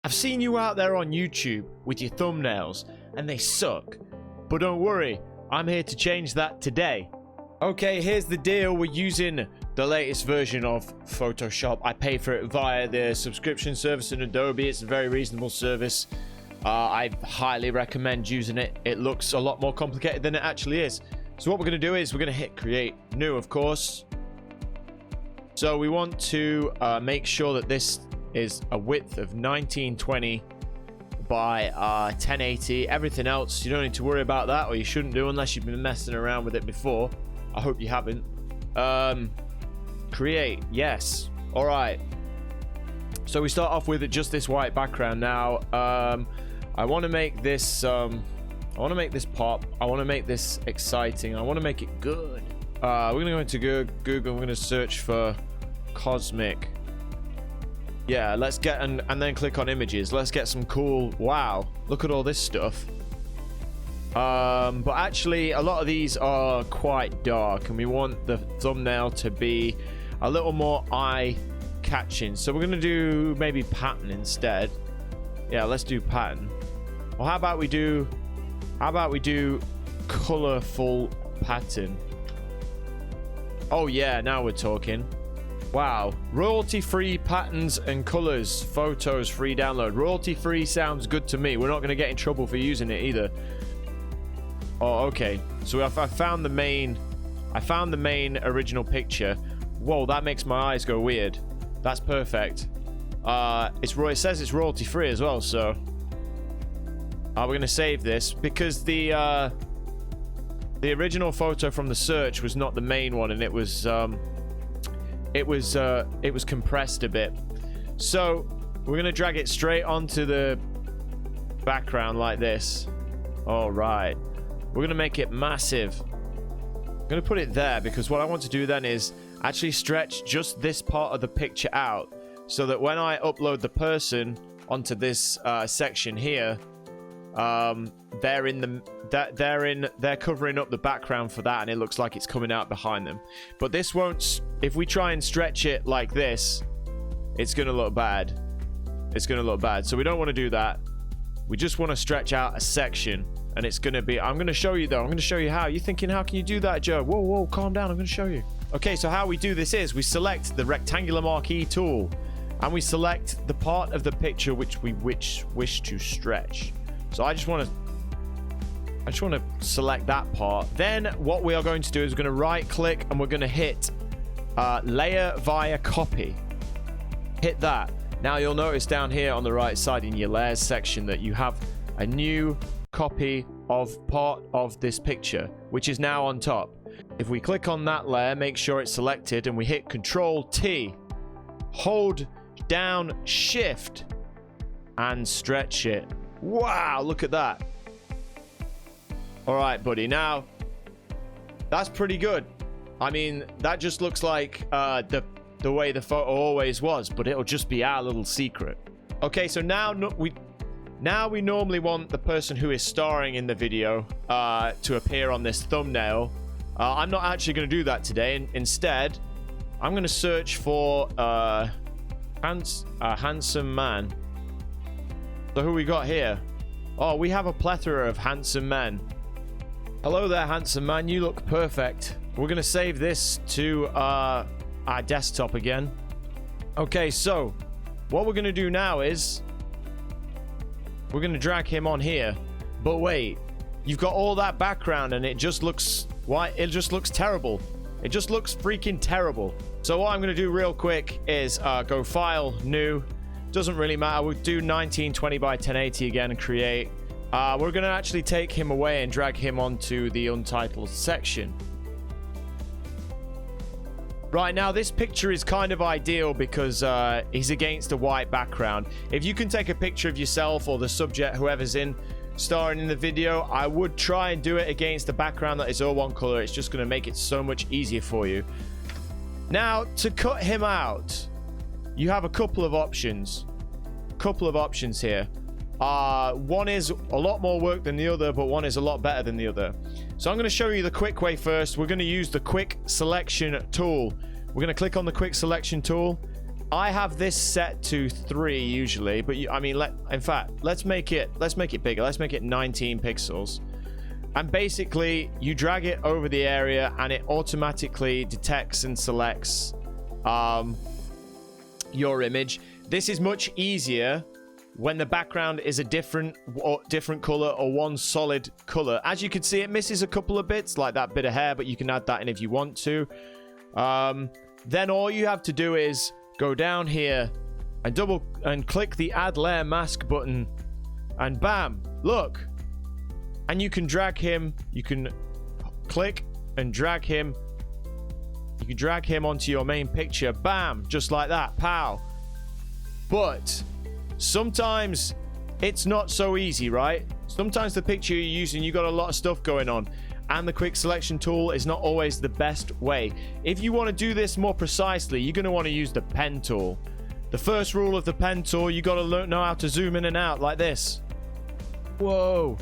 I've seen you out there on YouTube with your thumbnails, and they suck. But don't worry, I'm here to change that today. Okay, here's the deal. We're using the latest version of Photoshop. I pay for it via the subscription service in Adobe. It's a very reasonable service. I highly recommend using it. It looks a lot more complicated than it actually is. So what we're going to do is we're going to hit create new, of course. So we want to make sure that this is a width of 1920 by 1080. Everything else, you don't need to worry about that, or you shouldn't do unless you've been messing around with it before. I hope you haven't. Create, yes. All right. So we start off with just this white background now. I want to make this. I want to make this pop. I want to make this exciting. I want to make it good. We're gonna go into Google. We're gonna search for cosmic. Yeah, let's get and then click on images. Let's get some cool. Wow, look at all this stuff. But actually, a lot of these are quite dark, and we want the thumbnail to be a little more eye-catching. So we're gonna do maybe pattern instead. Yeah, let's do pattern. Well, how about we do colorful pattern? Oh yeah, now we're talking. Wow. Royalty-free patterns and colors, photos, free download. Royalty-free sounds good to me. We're not going to get in trouble for using it either. Oh, okay. So I found the main original picture. Whoa, that makes my eyes go weird. That's perfect. It says it's royalty-free as well, so we're going to save this because the original photo from the search was not the main one, and it was compressed a bit. So we're gonna drag it straight onto the background like this. All right, we're gonna make it massive. I'm gonna put it there because what I want to do then is actually stretch just this part of the picture out, so that when I upload the person onto this section here, they're covering up the background for that, and it looks like it's coming out behind them. But this won't. If we try and stretch it like this, it's gonna look bad. It's gonna look bad. So we don't want to do that. We just want to stretch out a section, and it's gonna be. I'm gonna show you though. I'm gonna show you how. You're thinking, how can you do that, Joe? Whoa, whoa, calm down. I'm gonna show you. Okay, so how we do this is we select the rectangular marquee tool, and we select the part of the picture which we wish to stretch. So I just want to select that part. Then what we are going to do is we're going to right click and we're going to hit layer via copy. Hit that. Now you'll notice down here on the right side in your layers section that you have a new copy of part of this picture, which is now on top. If we click on that layer, make sure it's selected, and we hit Control T, hold down Shift, and stretch it. Wow, look at that. All right, buddy. Now, that's pretty good. I mean, that just looks like the way the photo always was, but it'll just be our little secret. Okay, so now we normally want the person who is starring in the video to appear on this thumbnail. I'm not actually going to do that today. Instead, I'm going to search for a handsome man. So who we got here? Oh, we have a plethora of handsome men. Hello there, handsome man. You look perfect. We're going to save this to our desktop again. Okay, so what we're going to do now is we're going to drag him on here. But wait, you've got all that background and it just looks... Why? It just looks terrible. It just looks freaking terrible. So what I'm going to do real quick is go File, New. Doesn't really matter. We'll do 1920 by 1080 again and create. We're going to actually take him away and drag him onto the Untitled section. Right, now this picture is kind of ideal because he's against a white background. If you can take a picture of yourself or the subject, whoever's starring in the video, I would try and do it against a background that is all one color. It's just going to make it so much easier for you. Now, to cut him out, you have a couple of options. Here. One is a lot more work than the other, but one is a lot better than the other. So I'm going to show you the quick way first. We're going to use the quick selection tool. We're going to click on the quick selection tool, I have this set to 3 usually, but I mean, in fact, let's make it bigger. Let's make it 19 pixels. And basically, you drag it over the area, and it automatically detects and selects your image. This is much easier when the background is a different color or one solid color. As you can see, it misses a couple of bits, like that bit of hair, but you can add that in if you want to. Then all you have to do is go down here and click the Add Layer Mask button, and bam, look. And you can drag him. You can click and drag him. You can drag him onto your main picture. Bam, just like that. Pow. But sometimes it's not so easy, right? Sometimes the picture you're using, you got a lot of stuff going on, and the quick selection tool is not always the best way. If you want to do this more precisely, you're going to want to use the pen tool. The first rule of the pen tool, you got to know how to zoom in and out like this. Whoa.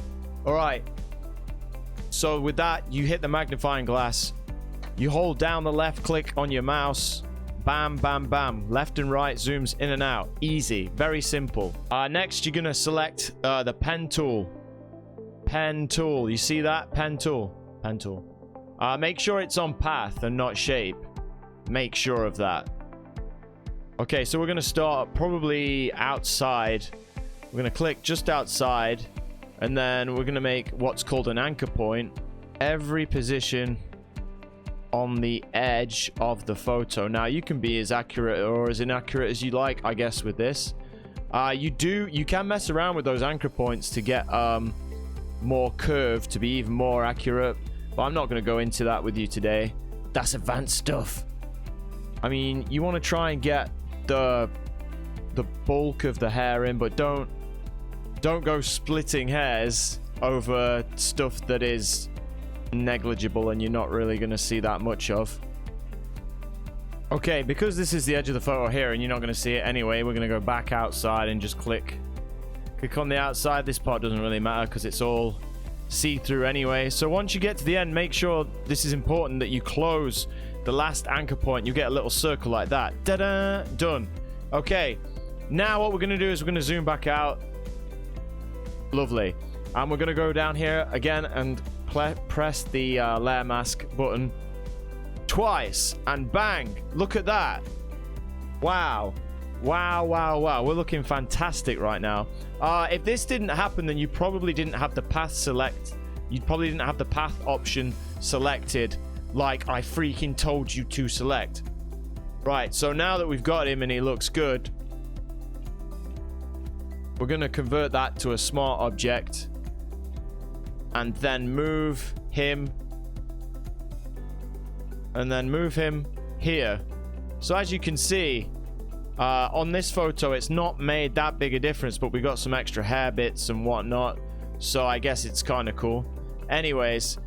All right. So with that, you hit the magnifying glass. You hold down the left click on your mouse. Bam, bam, bam. Left and right zooms in and out. Easy. Very simple. Next, you're going to select the pen tool. Pen tool. You see that? Pen tool. Pen tool. Make sure it's on path and not shape. Make sure of that. Okay, so we're going to start probably outside. We're going to click just outside. And then we're going to make what's called an anchor point. Every position on the edge of the photo. Now, you can be as accurate or as inaccurate as you like, I guess, with this. You can mess around with those anchor points to get more curved, to be even more accurate. But I'm not going to go into that with you today. That's advanced stuff. I mean, you want to try and get the bulk of the hair in, but don't go splitting hairs over stuff that is negligible and you're not really going to see that much of. Okay, because this is the edge of the photo here and you're not going to see it anyway, we're going to go back outside and just click on the outside. This part doesn't really matter because it's all see-through anyway. So once you get to the end, make sure, this is important, that you close the last anchor point. You get a little circle like that. Ta-da! Done. Okay, now what we're going to do is we're going to zoom back out. Lovely. And we're going to go down here again and press the layer mask button twice, and bang, look at that. Wow. Wow, wow, wow. We're looking fantastic right now. If this didn't happen, then you probably didn't have the path select. You probably didn't have the path option selected like I freaking told you to select. Right, so now that we've got him and he looks good, we're going to convert that to a smart object and then move him here. So as you can see, on this photo, it's not made that big a difference, but we got some extra hair bits and whatnot. So I guess it's kind of cool. Anyways,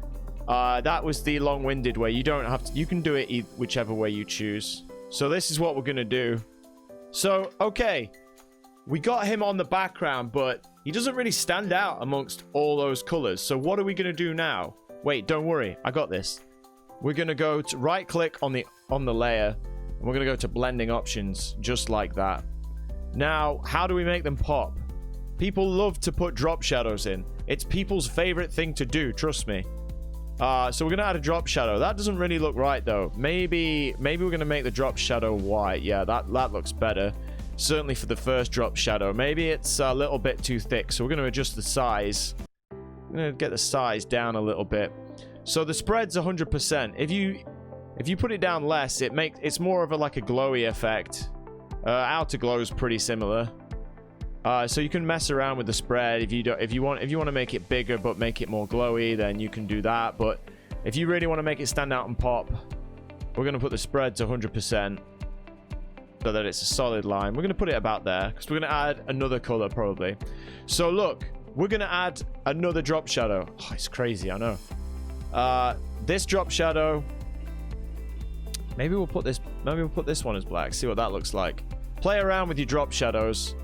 that was the long-winded way. You don't have to, you can do it whichever way you choose. So this is what we're going to do. So, okay. We got him on the background, but he doesn't really stand out amongst all those colors. So what are we going to do now? Wait, don't worry. I got this. We're going to go to right-click on the layer. And we're going to go to blending options, just like that. Now, how do we make them pop? People love to put drop shadows in. It's people's favorite thing to do, trust me. So we're going to add a drop shadow. That doesn't really look right, though. Maybe we're going to make the drop shadow white. Yeah, that looks better. Certainly for the first drop shadow. Maybe it's a little bit too thick, so we're going to adjust the size. I'm going to get the size down a little bit. So the spread's 100%. If you put it down less, it's more of like a glowy effect. Outer glow is pretty similar. So you can mess around with the spread. If you want to make it bigger but make it more glowy, then you can do that. But if you really want to make it stand out and pop, we're going to put the spread to 100%. So that it's a solid line. We're going to put it about there because we're going to add another color probably. So look, we're going to add another drop shadow. Oh, it's crazy, I know. This drop shadow, maybe we'll put this one as black. See what that looks like. Play around with your drop shadows.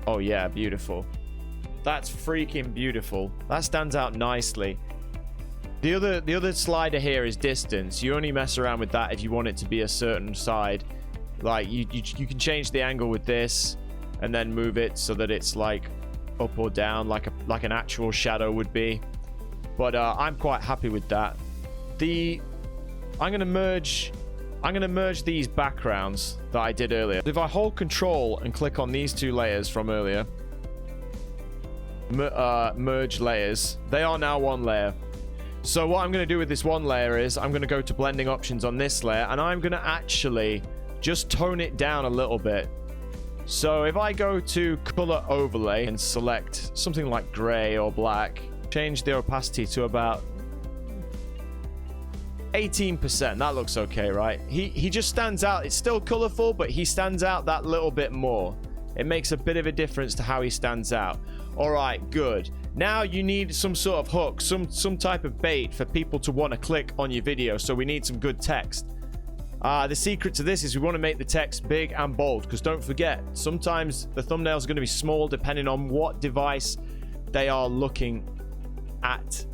Oh yeah, beautiful. That's freaking beautiful. That stands out nicely. The other slider here is distance. You only mess around with that if you want it to be a certain side. Like you can change the angle with this and then move it so that it's like up or down like an actual shadow would be. But I'm quite happy with that. I'm gonna merge these backgrounds that I did earlier. If I hold control and click on these two layers from earlier, merge layers, they are now one layer. So what I'm going to do with this one layer is I'm going to go to blending options on this layer, and I'm going to actually just tone it down a little bit. So if I go to color overlay and select something like gray or black, change the opacity to about 18%. That looks okay, right? He just stands out. It's still colorful, but he stands out that little bit more. It makes a bit of a difference to how he stands out. All right, good. Now you need some sort of hook, some type of bait for people to want to click on your video. So we need some good text. The secret to this is we want to make the text big and bold, because don't forget, sometimes the thumbnails are going to be small depending on what device they are looking at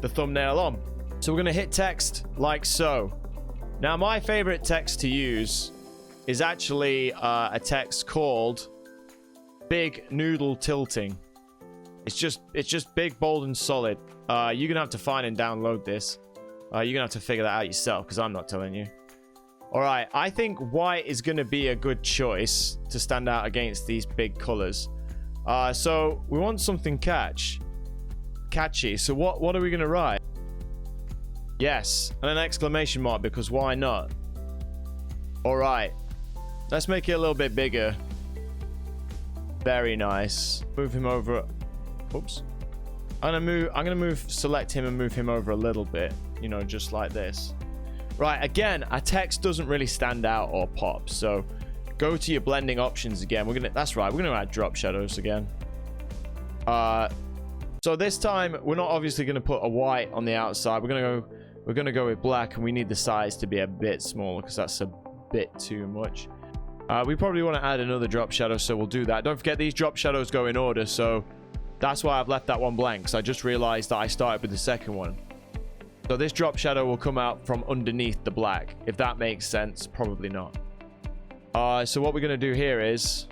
the thumbnail on. So we're going to hit text like so. Now my favorite text to use is actually a text called Big Noodle Tilting. It's just big, bold, and solid. You're gonna have to find and download this. You're gonna have to figure that out yourself, because I'm not telling you. All right, I think white is gonna be a good choice to stand out against these big colors. So we want something catchy. So what are we gonna write? Yes, and an exclamation mark, because why not? All right, let's make it a little bit bigger. Very nice. Move him over. Oops. I'm gonna move, select him and move him over a little bit, you know, just like this. Right, again, our text doesn't really stand out or pop, so go to your blending options again. That's right, we're gonna add drop shadows again. So this time we're not obviously gonna put a white on the outside. We're gonna go with black, and we need the size to be a bit smaller because that's a bit too much. We probably want to add another drop shadow, so we'll do that. Don't forget, these drop shadows go in order, so that's why I've left that one blank, because I just realized that I started with the second one. So this drop shadow will come out from underneath the black. If that makes sense, probably not. So what we're going to do here is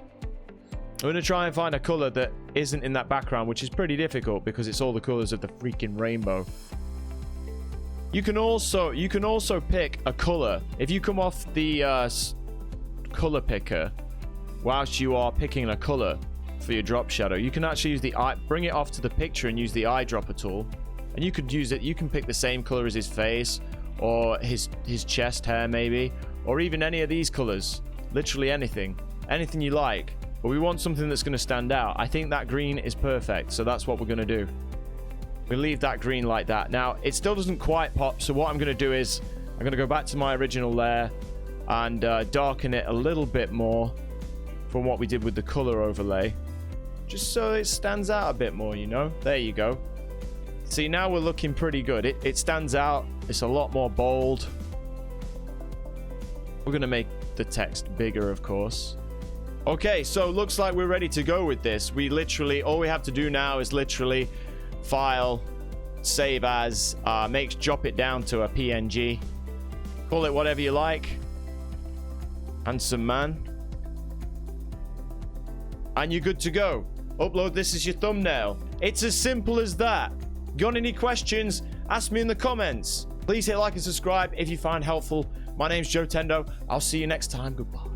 we're going to try and find a color that isn't in that background, which is pretty difficult because it's all the colors of the freaking rainbow. You can also pick a color. If you come off the color picker whilst you are picking a color for your drop shadow, you can actually use the eye, bring it off to the picture and use the eyedropper tool, and you could use it. You can pick the same color as his face or his chest hair maybe, or even any of these colors, literally anything you like, but we want something that's going to stand out. I think that green is perfect, so that's what we're going to do. We leave that green like that. Now it still doesn't quite pop, so what I'm going to do is I'm going to go back to my original layer and darken it a little bit more from what we did with the color overlay, just so it stands out a bit more, you know. There you go. See, now we're looking pretty good. It stands out. It's a lot more bold. We're gonna make the text bigger, of course. Okay, so looks like we're ready to go with this. All we have to do now is literally file, save as, drop it down to a PNG, call it whatever you like, handsome man, and you're good to go. Upload this as your thumbnail. It's as simple as that. Got any questions? Ask me in the comments. Please hit like and subscribe if you find helpful. My name's Joe Tendo. I'll see you next time. Goodbye.